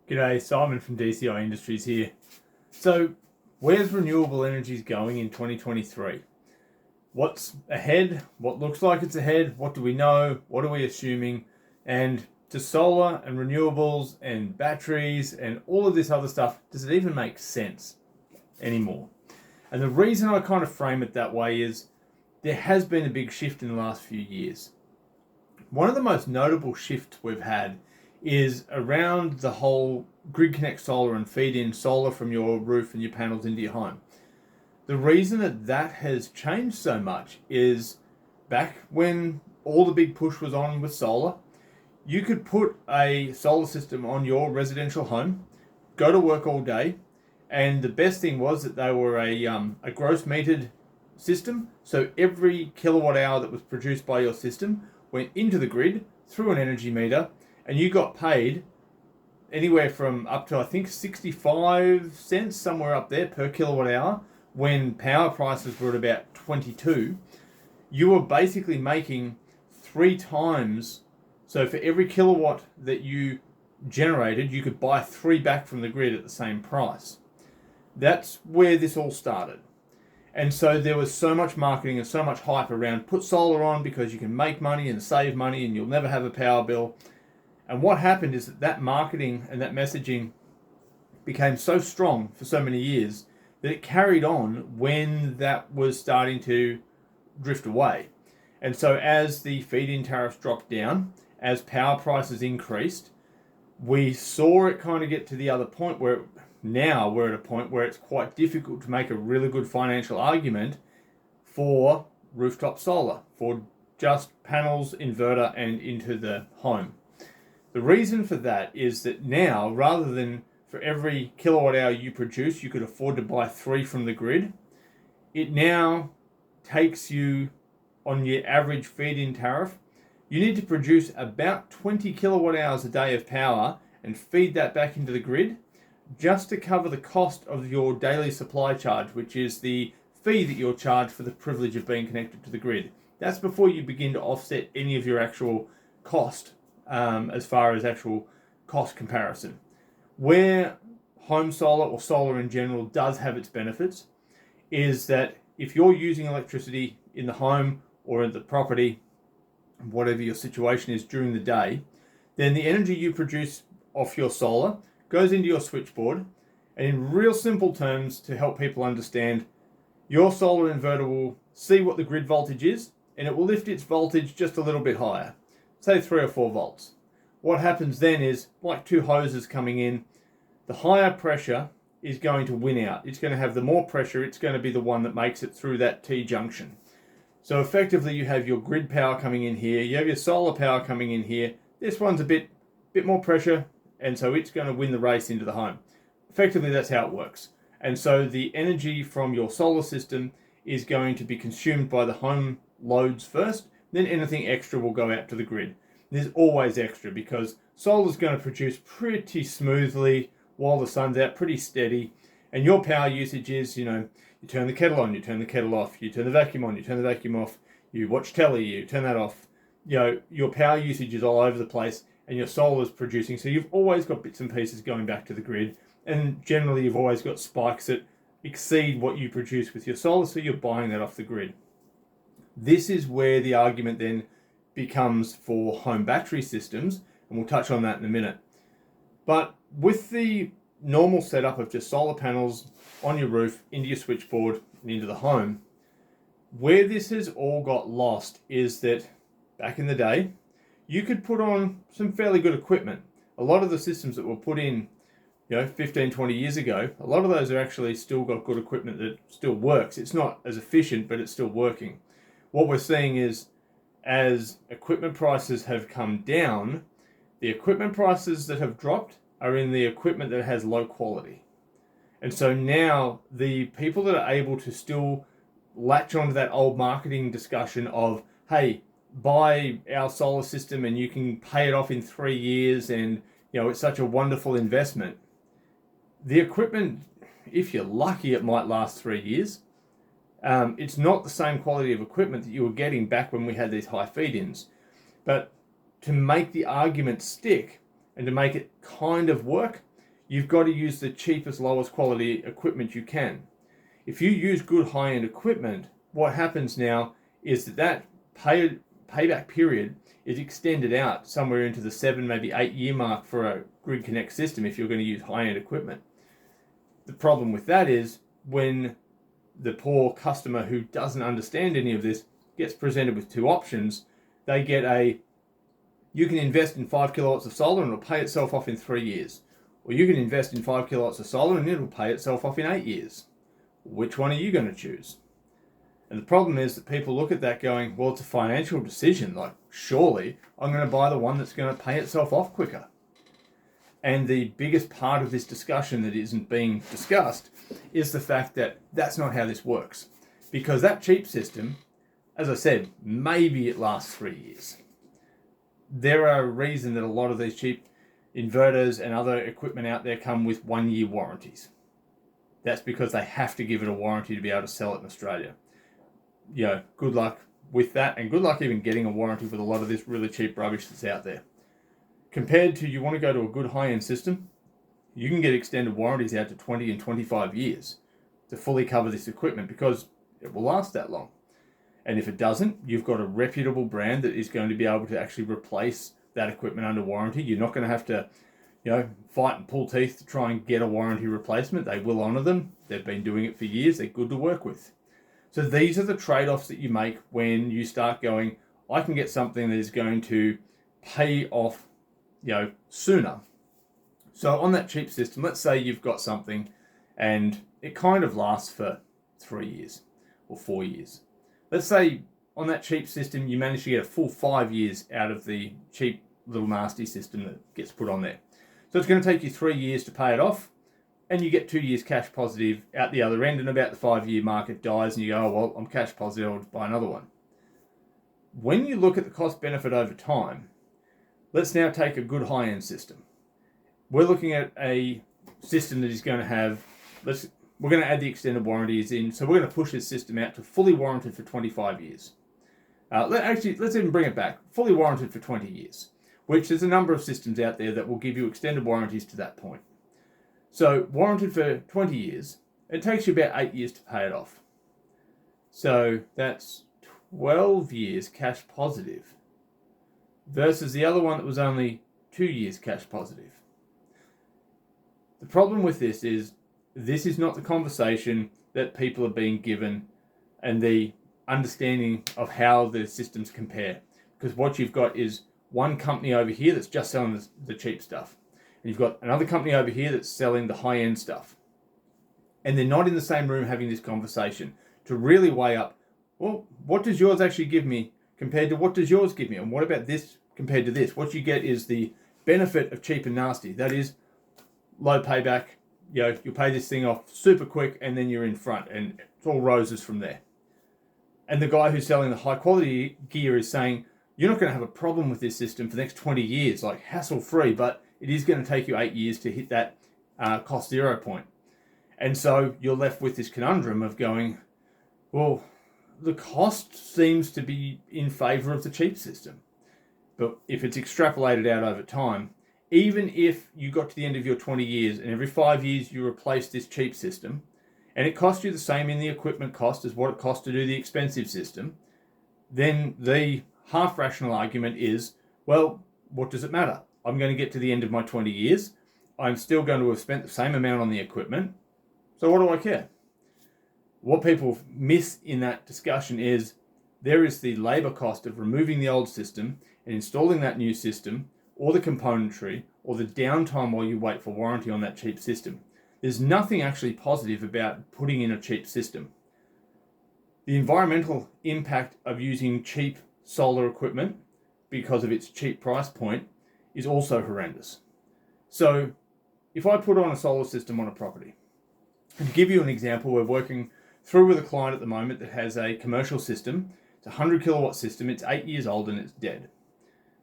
G'day, Simon from DCI Industries here. So, where's renewable energies going in 2023? What's ahead? What looks like it's ahead? What do we know? What are we assuming? And does solar and renewables and batteries and all of this other stuff, does it even make sense anymore? And the reason I kind of frame it that way is there has been a big shift in the last few years. One of the most notable shifts we've had is around the whole grid connect solar and feed in solar from your roof and your panels into your home. The reason that has changed so much is back when all the big push was on with solar, you could put a solar system on your residential home, go to work all day, and the best thing was that they were a gross metered system. So every kilowatt hour that was produced by your system went into the grid through an energy meter, and you got paid anywhere from up to, I think, 65 cents, somewhere up there, per kilowatt hour. When power prices were at about 22, you were basically making 3 times. So for every kilowatt that you generated, you could buy 3 back from the grid at the same price. That's where this all started. And so there was so much marketing and so much hype around put solar on because you can make money and save money and you'll never have a power bill. And what happened is that marketing and that messaging became so strong for so many years that it carried on when that was starting to drift away. And so as the feed-in tariffs dropped down, as power prices increased, we saw it kind of get to the other point where now we're at a point where it's quite difficult to make a really good financial argument for rooftop solar, for just panels, inverter, and into the home. The reason for that is that now, rather than for every kilowatt hour you produce, you could afford to buy 3 from the grid, it now takes you, on your average feed-in tariff, you need to produce about 20 kilowatt hours a day of power and feed that back into the grid just to cover the cost of your daily supply charge, which is the fee that you're charged for the privilege of being connected to the grid. That's before you begin to offset any of your actual cost, as far as actual cost comparison. Where home solar or solar in general does have its benefits is that if you're using electricity in the home or in the property, whatever your situation is during the day, then the energy you produce off your solar goes into your switchboard, and in real simple terms, to help people understand, your solar inverter will see what the grid voltage is, and it will lift its voltage just a little bit higher, say 3 or 4 volts. What happens then is, like 2 hoses coming in, the higher pressure is going to win out. It's going to have the more pressure, it's going to be the one that makes it through that T-junction. So effectively you have your grid power coming in here, you have your solar power coming in here, this one's a bit more pressure, and so it's going to win the race into the home. Effectively, that's how it works. And so the energy from your solar system is going to be consumed by the home loads first, then anything extra will go out to the grid. There's always extra because solar's going to produce pretty smoothly while the sun's out, pretty steady. And your power usage is, you turn the kettle on, you turn the kettle off, you turn the vacuum on, you turn the vacuum off, you watch telly, you turn that off. Your power usage is all over the place, and your solar is producing. So you've always got bits and pieces going back to the grid. And generally you've always got spikes that exceed what you produce with your solar, so you're buying that off the grid. This is where the argument then becomes for home battery systems, and we'll touch on that in a minute. But with the normal setup of just solar panels on your roof, into your switchboard, and into the home, where this has all got lost is that back in the day, you could put on some fairly good equipment. A lot of the systems that were put in, 15, 20 years ago, a lot of those are actually still got good equipment that still works. It's not as efficient, but it's still working. What we're seeing is, as equipment prices have come down, the equipment prices that have dropped are in the equipment that has low quality. And so now the people that are able to still latch onto that old marketing discussion of, hey, buy our solar system and you can pay it off in 3 years and it's such a wonderful investment. The equipment, if you're lucky, it might last 3 years. It's not the same quality of equipment that you were getting back when we had these high feed-ins. But to make the argument stick and to make it kind of work, you've got to use the cheapest, lowest quality equipment you can. If you use good high-end equipment, what happens now is that payback period is extended out somewhere into the 7, maybe 8 year mark for a Grid Connect system if you're going to use high-end equipment. The problem with that is when the poor customer who doesn't understand any of this gets presented with two options, they get you can invest in 5 kilowatts of solar and it'll pay itself off in 3 years. Or you can invest in 5 kilowatts of solar and it'll pay itself off in 8 years. Which one are you going to choose? And the problem is that people look at that going, well, it's a financial decision. Like, surely I'm going to buy the one that's going to pay itself off quicker. And the biggest part of this discussion that isn't being discussed is the fact that that's not how this works. Because that cheap system, as I said, maybe it lasts 3 years. There are a reason that a lot of these cheap inverters and other equipment out there come with 1 year warranties. That's because they have to give it a warranty to be able to sell it in Australia. Good luck with that, and good luck even getting a warranty with a lot of this really cheap rubbish that's out there. Compared to, you want to go to a good high-end system, you can get extended warranties out to 20 and 25 years to fully cover this equipment because it will last that long. And if it doesn't, you've got a reputable brand that is going to be able to actually replace that equipment under warranty. You're not going to have to, fight and pull teeth to try and get a warranty replacement. They will honour them. They've been doing it for years. They're good to work with. So these are the trade-offs that you make when you start going, I can get something that is going to pay off, sooner. So on that cheap system, let's say you've got something and it kind of lasts for 3 years or 4 years. Let's say on that cheap system, you manage to get a full 5 years out of the cheap little nasty system that gets put on there. So it's going to take you 3 years to pay it off, and you get 2 years cash positive out the other end, and about the 5 year mark it dies, and you go, oh, well, I'm cash positive, I'll buy another one. When you look at the cost benefit over time, let's now take a good high-end system. We're looking at a system that is going to have, we're going to add the extended warranties in, so we're going to push this system out to fully warranted for 25 years. Let's even bring it back, fully warranted for 20 years, which there's a number of systems out there that will give you extended warranties to that point. So warranted for 20 years, it takes you about 8 years to pay it off. So that's 12 years cash positive versus the other one that was only 2 years cash positive. The problem with this is not the conversation that people are being given and the understanding of how the systems compare. Because what you've got is one company over here that's just selling the cheap stuff. And you've got another company over here that's selling the high-end stuff. And they're not in the same room having this conversation to really weigh up, well, what does yours actually give me compared to what does yours give me? And what about this compared to this? What you get is the benefit of cheap and nasty. That is low payback. You pay this thing off super quick and then you're in front and it's all roses from there. And the guy who's selling the high quality gear is saying, you're not going to have a problem with this system for the next 20 years, like hassle-free, but it is going to take you 8 years to hit that cost zero point. And so you're left with this conundrum of going, well, the cost seems to be in favour of the cheap system. But if it's extrapolated out over time, even if you got to the end of your 20 years and every 5 years you replace this cheap system, and it costs you the same in the equipment cost as what it costs to do the expensive system, then the half-rational argument is, well, what does it matter? I'm going to get to the end of my 20 years. I'm still going to have spent the same amount on the equipment. So what do I care? What people miss in that discussion is there is the labour cost of removing the old system and installing that new system, or the componentry, or the downtime while you wait for warranty on that cheap system. There's nothing actually positive about putting in a cheap system. The environmental impact of using cheap solar equipment because of its cheap price point is also horrendous. So if I put on a solar system on a property, and to give you an example, we're working through with a client at the moment that has a commercial system. It's a 100 kilowatt system. It's 8 years old and it's dead.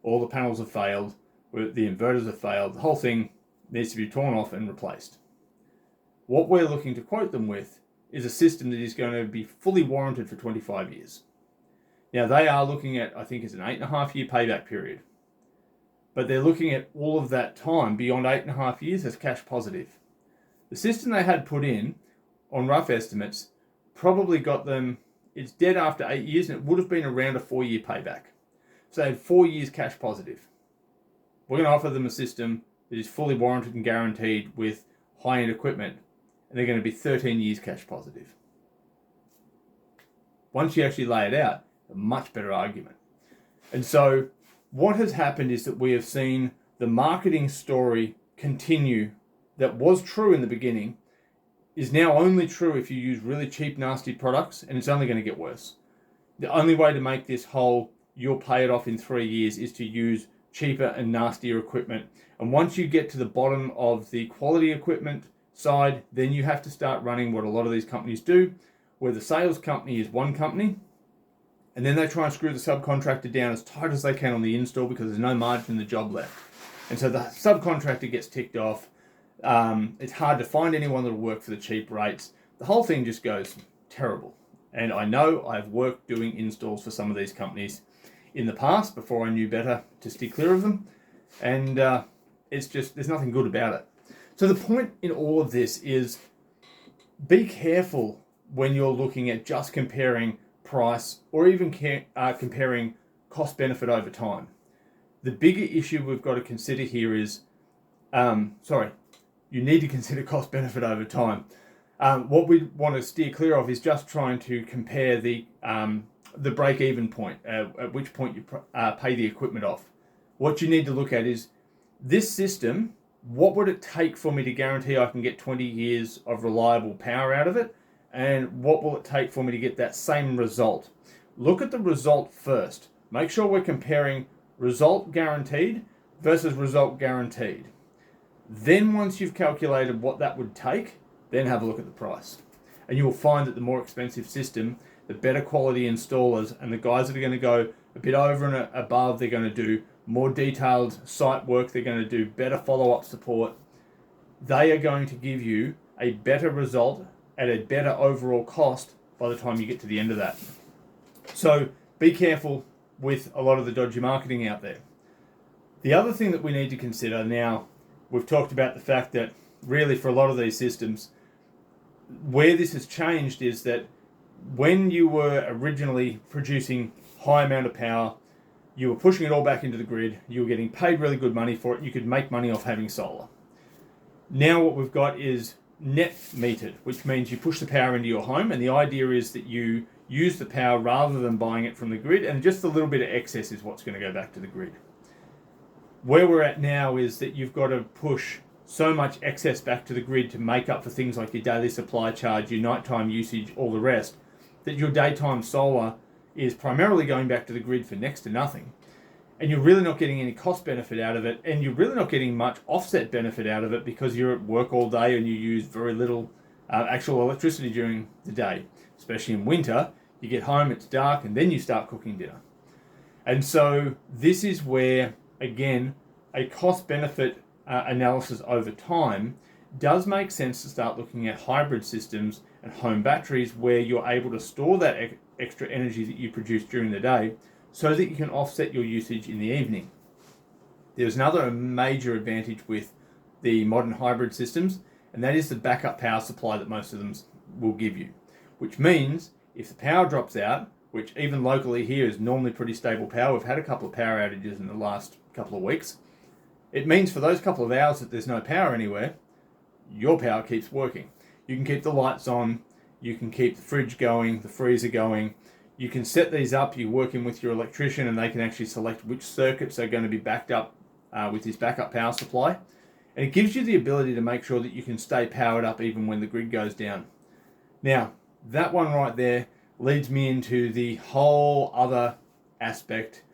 All the panels have failed. The inverters have failed. The whole thing needs to be torn off and replaced. What we're looking to quote them with is a system that is going to be fully warranted for 25 years. Now, they are looking at, I think it's an 8.5 year payback period. but they're looking at all of that time beyond 8.5 years as cash positive. The system they had put in, on rough estimates, probably got them, it's dead after 8 years, and it would have been around a 4-year payback. So they had 4 years cash positive. We're going to offer them a system that is fully warranted and guaranteed with high-end equipment, and they're going to be 13 years cash positive. Once you actually lay it out, a much better argument. And so what has happened is that we have seen the marketing story continue that was true in the beginning is now only true if you use really cheap, nasty products, and it's only going to get worse. The only way to make this whole, you'll pay it off in 3 years, is to use cheaper and nastier equipment. And once you get to the bottom of the quality equipment side, then you have to start running what a lot of these companies do, where the sales company is one company, and then they try and screw the subcontractor down as tight as they can on the install because there's no margin in the job left. And so the subcontractor gets ticked off. It's hard to find anyone that'll work for the cheap rates. The whole thing just goes terrible. And I know I've worked doing installs for some of these companies in the past before I knew better to steer clear of them. And it's just, there's nothing good about it. So the point in all of this is be careful when you're looking at just comparing price or even comparing cost benefit over time. The bigger issue we've got to consider here is, you need to consider cost benefit over time. What we want to steer clear of is just trying to compare the break-even point, at which point you pay the equipment off. What you need to look at is this system, what would it take for me to guarantee I can get 20 years of reliable power out of it? And what will it take for me to get that same result? Look at the result first. Make sure we're comparing result guaranteed versus result guaranteed. Then once you've calculated what that would take, then have a look at the price. And you will find that the more expensive system, the better quality installers and the guys that are going to go a bit over and above, they're going to do more detailed site work, they're going to do better follow-up support. They are going to give you a better result at a better overall cost by the time you get to the end of that. So be careful with a lot of the dodgy marketing out there. The other thing that we need to consider now, we've talked about the fact that really for a lot of these systems, where this has changed is that when you were originally producing high amount of power, you were pushing it all back into the grid, you were getting paid really good money for it, you could make money off having solar. Now what we've got is net metered, which means you push the power into your home, and the idea is that you use the power rather than buying it from the grid, and just a little bit of excess is what's going to go back to the grid. Where we're at now is that you've got to push so much excess back to the grid to make up for things like your daily supply charge, your nighttime usage, all the rest, that your daytime solar is primarily going back to the grid for next to nothing. And you're really not getting any cost benefit out of it, and you're really not getting much offset benefit out of it because you're at work all day and you use very little actual electricity during the day. Especially in winter, you get home, it's dark, and then you start cooking dinner. And so this is where, again, a cost benefit analysis over time does make sense to start looking at hybrid systems and home batteries where you're able to store that extra energy that you produce during the day so that you can offset your usage in the evening. There's another major advantage with the modern hybrid systems, and that is the backup power supply that most of them will give you, which means if the power drops out, which even locally here is normally pretty stable power, we've had a couple of power outages in the last couple of weeks, it means for those couple of hours that there's no power anywhere, your power keeps working. You can keep the lights on, you can keep the fridge going, the freezer going. You can set these up, you're working with your electrician, and they can actually select which circuits are going to be backed up with this backup power supply. And it gives you the ability to make sure that you can stay powered up even when the grid goes down. Now, that one right there leads me into the whole other aspect.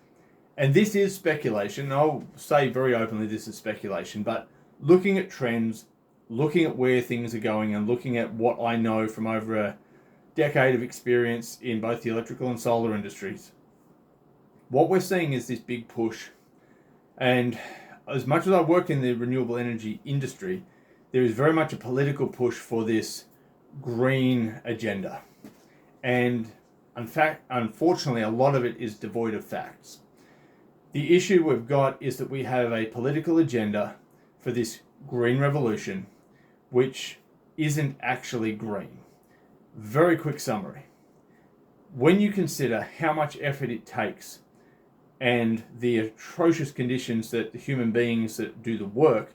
And this is speculation. I'll say very openly this is speculation, but looking at trends, looking at where things are going, and looking at what I know from over a decade of experience in both the electrical and solar industries, what we're seeing is this big push. And as much as I worked in the renewable energy industry, there is very much a political push for this green agenda. And in fact, unfortunately, a lot of it is devoid of facts. The issue we've got is that we have a political agenda for this green revolution, which isn't actually green. Very quick summary. When you consider how much effort it takes and the atrocious conditions that the human beings that do the work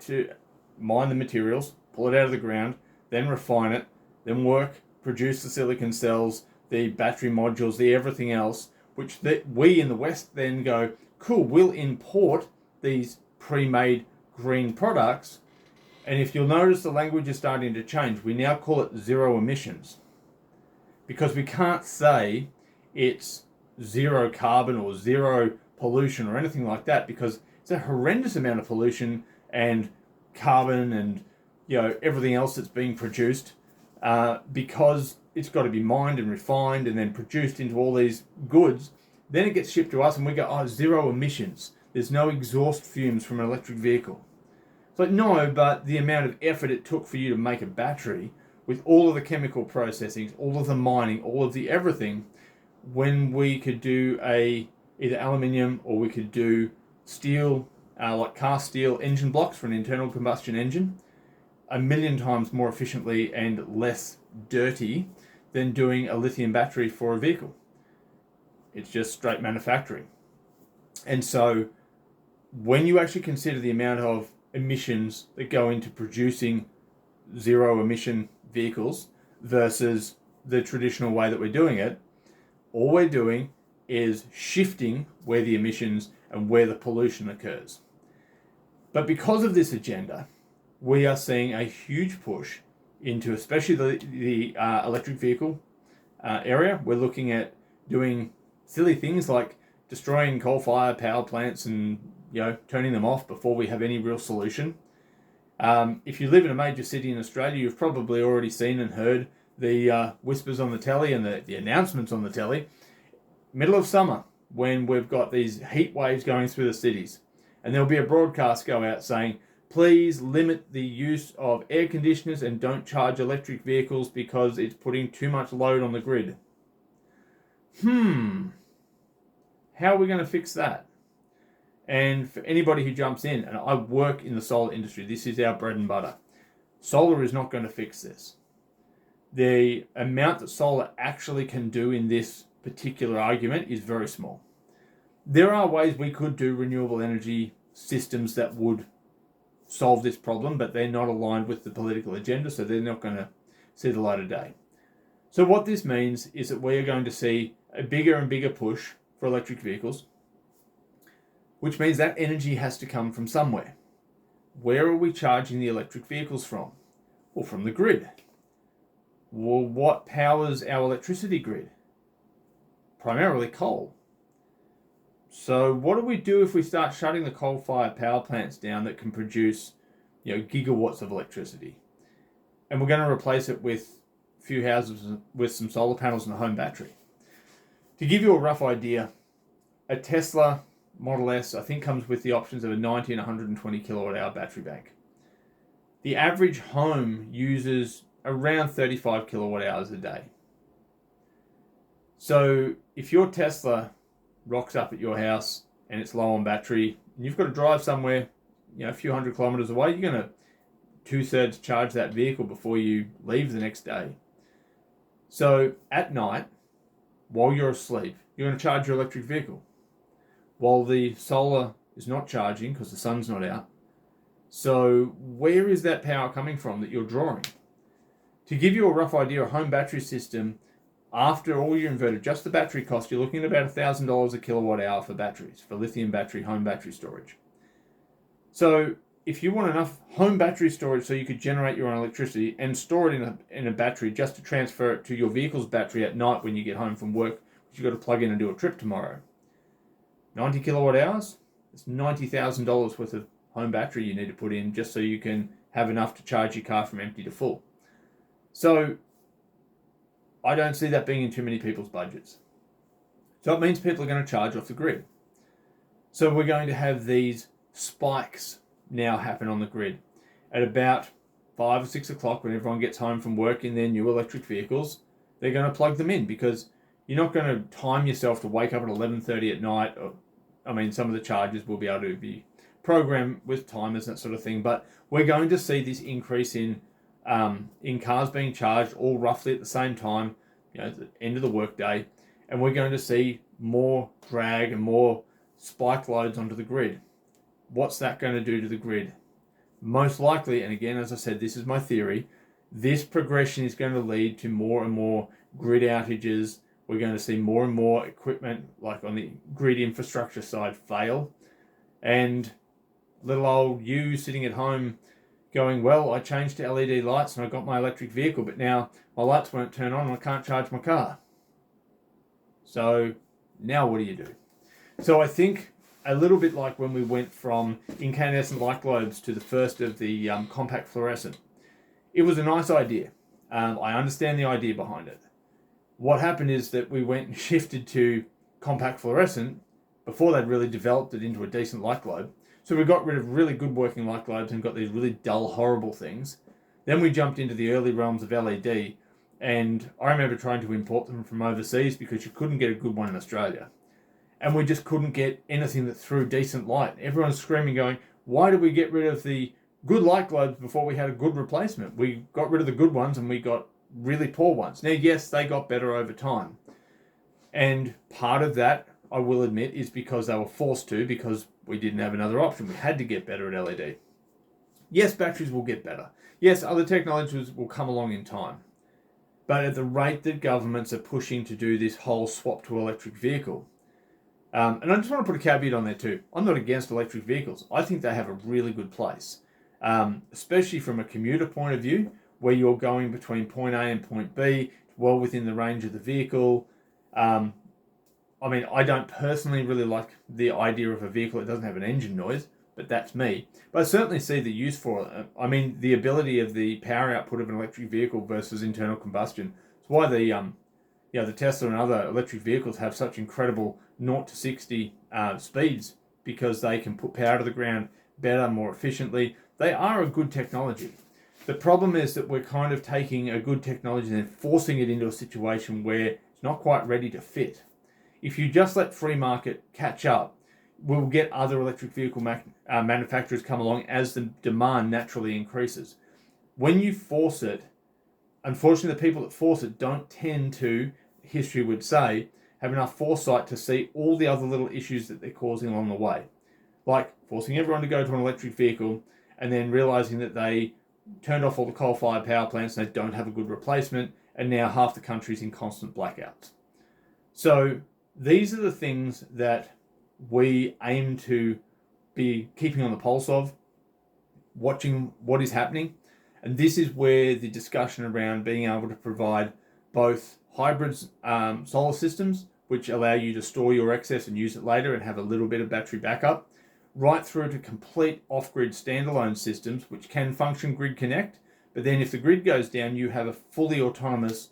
to mine the materials, pull it out of the ground, then refine it, then work, produce the silicon cells, the battery modules, the everything else, which we in the West then go, cool, we'll import these pre-made green products. And if you'll notice, the language is starting to change. We now call it zero emissions, because we can't say it's zero carbon or zero pollution or anything like that, because it's a horrendous amount of pollution and carbon and everything else that's being produced, because it's got to be mined and refined and then produced into all these goods. Then it gets shipped to us and we go, oh, zero emissions. There's no exhaust fumes from an electric vehicle. It's like, no, but the amount of effort it took for you to make a battery, with all of the chemical processing, all of the mining, all of the everything, when we could do either aluminium or we could do steel, like cast steel engine blocks for an internal combustion engine, 1,000,000 times more efficiently and less dirty than doing a lithium battery for a vehicle. It's just straight manufacturing. And so when you actually consider the amount of emissions that go into producing zero emission vehicles versus the traditional way that we're doing it, all we're doing is shifting where the emissions and where the pollution occurs. But because of this agenda, we are seeing a huge push into especially the electric vehicle area. We're looking at doing silly things like destroying coal-fired power plants and turning them off before we have any real solution. If you live in a major city in Australia, you've probably already seen and heard the whispers on the telly and the announcements on the telly. Middle of summer, when we've got these heat waves going through the cities, and there'll be a broadcast go out saying, please limit the use of air conditioners and don't charge electric vehicles because it's putting too much load on the grid. How are we going to fix that? And for anybody who jumps in, and I work in the solar industry, this is our bread and butter. Solar is not going to fix this. The amount that solar actually can do in this particular argument is very small. There are ways we could do renewable energy systems that would solve this problem, but they're not aligned with the political agenda, so they're not going to see the light of day. So what this means is that we are going to see a bigger and bigger push for electric vehicles, which means that energy has to come from somewhere. Where are we charging the electric vehicles from? Well, from the grid. Well, what powers our electricity grid? Primarily coal. So what do we do if we start shutting the coal-fired power plants down that can produce, gigawatts of electricity? And we're going to replace it with a few houses with some solar panels and a home battery. To give you a rough idea, a Tesla Model S, I think, comes with the options of a 90 and 120 kilowatt hour battery bank. The average home uses around 35 kilowatt hours a day. So if your Tesla rocks up at your house and it's low on battery, and you've got to drive somewhere, a few hundred kilometers away, you're going to 2/3 charge that vehicle before you leave the next day. So at night, while you're asleep, you're going to charge your electric vehicle while the solar is not charging because the sun's not out. So where is that power coming from that you're drawing? To give you a rough idea, a home battery system, after all your inverter, just the battery cost, you're looking at about $1,000 a kilowatt hour for batteries, for lithium battery, home battery storage. So if you want enough home battery storage so you could generate your own electricity and store it in a battery just to transfer it to your vehicle's battery at night when you get home from work, which you've got to plug in and do a trip tomorrow, 90 kilowatt hours, it's $90,000 worth of home battery you need to put in just so you can have enough to charge your car from empty to full. So I don't see that being in too many people's budgets. So it means people are going to charge off the grid. So we're going to have these spikes now happen on the grid at about 5 or 6 o'clock when everyone gets home from work in their new electric vehicles. They're going to plug them in because you're not going to time yourself to wake up at 11:30 at night or some of the chargers will be able to be programmed with timers and that sort of thing. But we're going to see this increase in cars being charged all roughly at the same time, at the end of the workday, and we're going to see more drag and more spike loads onto the grid. What's that going to do to the grid? Most likely, and again, as I said, this is my theory, this progression is going to lead to more and more grid outages. We're going to see more and more equipment, like on the grid infrastructure side, fail. And little old you sitting at home going, well, I changed to LED lights and I got my electric vehicle, but now my lights won't turn on and I can't charge my car. So now what do you do? So I think a little bit like when we went from incandescent light globes to the first of the compact fluorescent. It was a nice idea. I understand the idea behind it. What happened is that we went and shifted to compact fluorescent before they'd really developed it into a decent light globe. So we got rid of really good working light globes and got these really dull, horrible things. Then we jumped into the early realms of LED, and I remember trying to import them from overseas because you couldn't get a good one in Australia. And we just couldn't get anything that threw decent light. Everyone's screaming going, why did we get rid of the good light globes before we had a good replacement? We got rid of the good ones and we got really poor ones. Now, yes, they got better over time. And part of that, I will admit, is because they were forced to, because we didn't have another option. We had to get better at LED. Yes, batteries will get better. Yes, other technologies will come along in time. But at the rate that governments are pushing to do this whole swap to electric vehicle, and I just want to put a caveat on there too. I'm not against electric vehicles. I think they have a really good place, especially from a commuter point of view, where you're going between point A and point B, well within the range of the vehicle. I don't personally really like the idea of a vehicle that doesn't have an engine noise, but that's me. But I certainly see the use for it. The ability of the power output of an electric vehicle versus internal combustion. It's why the Tesla and other electric vehicles have such incredible 0 to 60 speeds, because they can put power to the ground better, more efficiently. They are a good technology. The problem is that we're kind of taking a good technology and forcing it into a situation where it's not quite ready to fit. If you just let free market catch up, we'll get other electric vehicle manufacturers come along as the demand naturally increases. When you force it, unfortunately, the people that force it don't tend to, history would say, have enough foresight to see all the other little issues that they're causing along the way. Like forcing everyone to go to an electric vehicle and then realizing that they turned off all the coal-fired power plants and they don't have a good replacement, and now half the country's in constant blackouts. So these are the things that we aim to be keeping on the pulse of, watching what is happening. And this is where the discussion around being able to provide both hybrid solar systems, which allow you to store your excess and use it later and have a little bit of battery backup, right through to complete off-grid standalone systems, which can function grid connect. But then if the grid goes down, you have a fully autonomous,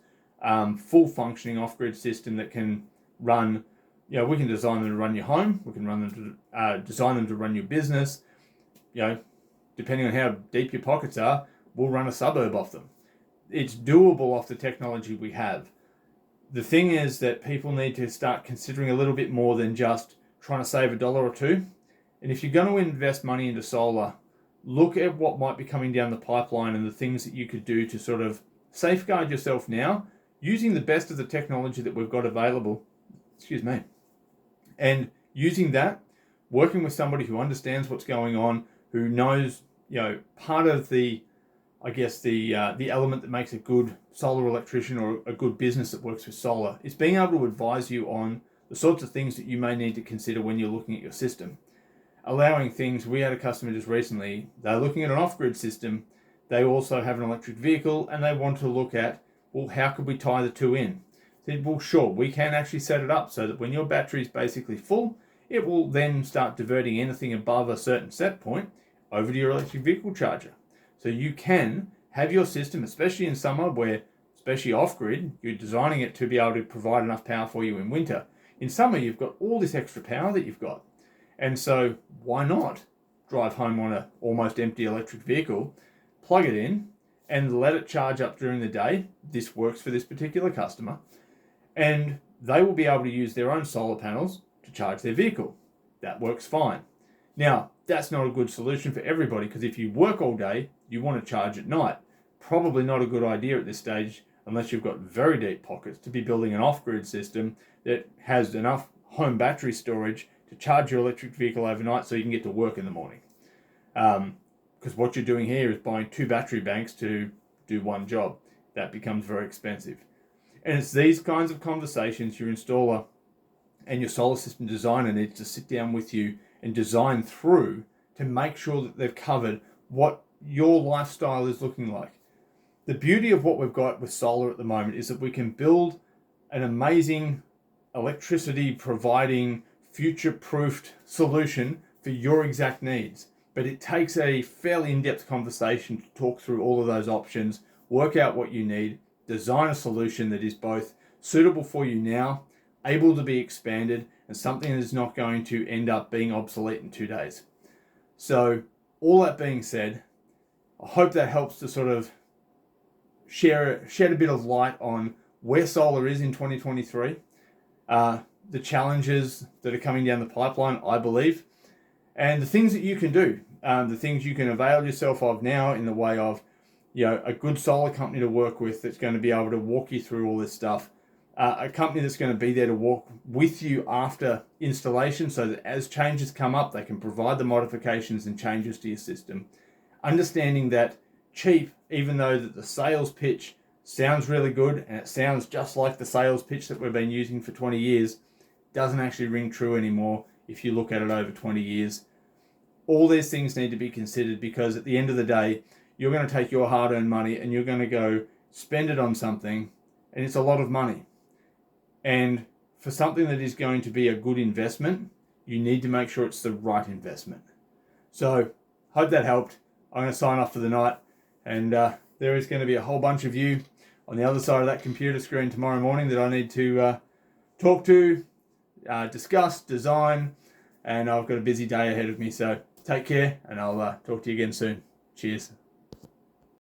full functioning off-grid system that can run. We can design them to run your home. We can design them to run your business. Depending on how deep your pockets are, we'll run a suburb off them. It's doable off the technology we have. The thing is that people need to start considering a little bit more than just trying to save $1 or $2. And if you're going to invest money into solar, look at what might be coming down the pipeline and the things that you could do to sort of safeguard yourself now, using the best of the technology that we've got available. And using that, working with somebody who understands what's going on, who knows, part of the element that makes a good solar electrician or a good business that works with solar is being able to advise you on the sorts of things that you may need to consider when you're looking at your system. Allowing things, we had a customer just recently, they're looking at an off-grid system, they also have an electric vehicle, and they want to look at, well, how could we tie the two in? I said, well, sure, we can actually set it up so that when your battery is basically full, it will then start diverting anything above a certain set point over to your electric vehicle charger. So you can have your system, especially in summer where, especially off-grid, you're designing it to be able to provide enough power for you in winter. In summer, you've got all this extra power that you've got. And so why not drive home on an almost empty electric vehicle, plug it in, and let it charge up during the day? This works for this particular customer. And they will be able to use their own solar panels to charge their vehicle. That works fine. Now, that's not a good solution for everybody, because if you work all day, you want to charge at night. Probably not a good idea at this stage, unless you've got very deep pockets, to be building an off-grid system that has enough home battery storage to charge your electric vehicle overnight so you can get to work in the morning. Because what you're doing here is buying 2 battery banks to do one job. That becomes very expensive. And it's these kinds of conversations your installer and your solar system designer needs to sit down with you and design through to make sure that they've covered what your lifestyle is looking like. The beauty of what we've got with solar at the moment is that we can build an amazing electricity providing future-proofed solution for your exact needs. But it takes a fairly in-depth conversation to talk through all of those options, work out what you need, design a solution that is both suitable for you now, able to be expanded, and something that is not going to end up being obsolete in 2 days. So all that being said, I hope that helps to shed a bit of light on where solar is in 2023, the challenges that are coming down the pipeline, I believe, and the things that you can do, the things you can avail yourself of now in the way of, a good solar company to work with that's going to be able to walk you through all this stuff, a company that's going to be there to walk with you after installation so that as changes come up, they can provide the modifications and changes to your system. Understanding that cheap, even though that the sales pitch sounds really good and it sounds just like the sales pitch that we've been using for 20 years, doesn't actually ring true anymore if you look at it over 20 years. All these things need to be considered, because at the end of the day, you're going to take your hard-earned money and you're going to go spend it on something, and it's a lot of money. And for something that is going to be a good investment, you need to make sure it's the right investment. So, hope that helped. I'm going to sign off for the night, and there is going to be a whole bunch of you on the other side of that computer screen tomorrow morning that I need to talk to, discuss, design, and I've got a busy day ahead of me. So take care, and I'll talk to you again soon. Cheers.